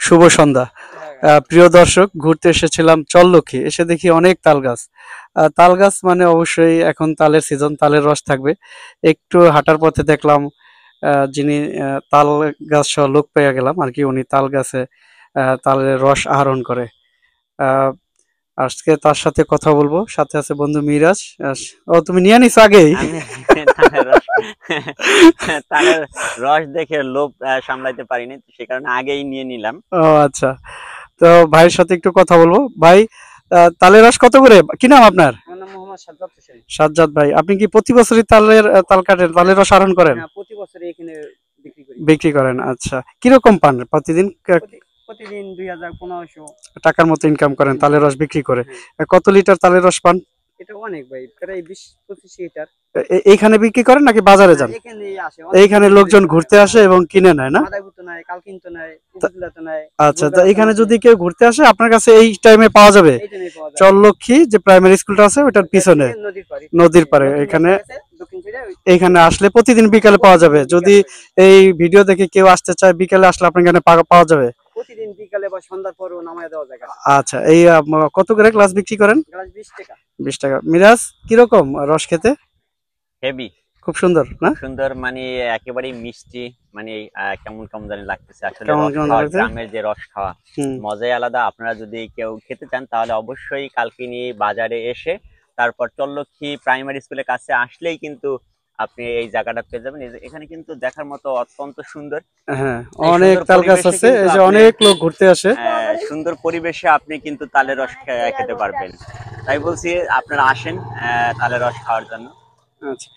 শুভ সন্ধ্যা। প্রিয় দর্শক, ঘুরতে এসেছিলাম চল্লক্ষী, এসে দেখি অনেক তাল গাছ। তাল গাছ মানে অবশ্যই এখন তালের সিজন, তালের রস থাকবে। একটু হাঁটার পথে দেখলাম যিনি তাল গাছ সহ লোক পেয়ে গেলাম আর কি, উনি তাল গাছে তালের রস আহরণ করে। আহ, আজকে তার সাথে কথা বলবো, সাথে আছে বন্ধু মিরাজ। ও, তুমি নিয়ে নিছো আগেই? আমি তালের রস তালের রস দেখে লোভ সামলাইতে পারিনি, তো সে কারণে আগেই নিয়ে নিলাম। ও আচ্ছা, তো ভাইয়ের সাথে একটু কথা বলবো। ভাই, তালের রস কত করে? কি নাম আপনার? আমার নাম মোহাম্মদ সাজ্জাদ হোসেন। সাজ্জাদ ভাই, আপনি কি প্রতি বছরই তাল কাটেন, তালের রস আহরণ করেন? হ্যাঁ, প্রতি বছর এখানে বিক্রি করি। বিক্রি করেন, আচ্ছা। কিরকম পান প্রতিদিন? প্রতিদিন 2000-1500 টাকার মতো ইনকাম করেন তালের রস বিক্রি করে? হ্যাঁ। কত লিটার তালের রস পান? এটা অনেক ভাই, প্রায় 20-25 লিটার। এইখানে বিক্রি করেন নাকি বাজারে যান? এখানে আসে, এইখানে লোকজন ঘুরতে আসে এবং কিনে নেয় না? মাদারীপুর নাই, কালকিনি নাই, উপজেলা নাই। আচ্ছা, তো এখানে যদি কেউ ঘুরতে আসে আপনার কাছে এই টাইমে পাওয়া যাবে? এই টাইমে পাওয়া যায়। চল্লক্ষী যে প্রাইমারি স্কুলটা আছে ওটার পিছনে নদীর পাড়ে, এখানে দক্ষিণ সাইডে এইখানে আসলে প্রতিদিন বিকালে পাওয়া যাবে। যদি এই ভিডিও দেখে কেউ আসতে চায়, বিকালে আসলে আপনার এখানে পাওয়া যাবে? প্রতিদিন বিকালে বা সন্ধ্যার পরও নামায় দেওয়া যায়। আচ্ছা, এই কত করে গ্লাস বিক্রি করেন? গ্লাস 20 টাকা। 20 টাকা। মিরাজ, কিরকম রস খেতে? হেভি, খুব সুন্দর না? সুন্দর, মানে একেবারেই মিষ্টি, মানে কেমন কেমন জানি লাগতেছে আসলে। কেমন রস কেমন খাওয়া, লাগছে? গ্রামের যে রস খাওয়া মজাই আলাদা। আপনারা যদি কেউ খেতে চান তাহলে অবশ্যই কালকিনি বাজারে এসে তারপর চল্লক্ষী প্রাইমারি স্কুলের কাছে আসলেই কিন্তু আপনি এই জায়গাটা পেয়ে যাবেন। এখানে কিন্তু দেখার মতো অত্যন্ত সুন্দর। হ্যাঁ, অনেক তাল গাছ আছে, এই যে অনেক লোক ঘুরতে আসে। সুন্দর পরিবেশে আপনি কিন্তু তালের রস খেতে পারবেন। তাই বলছি আপনারা আসেন তালের রস খাওয়ার জন্য। আচ্ছা।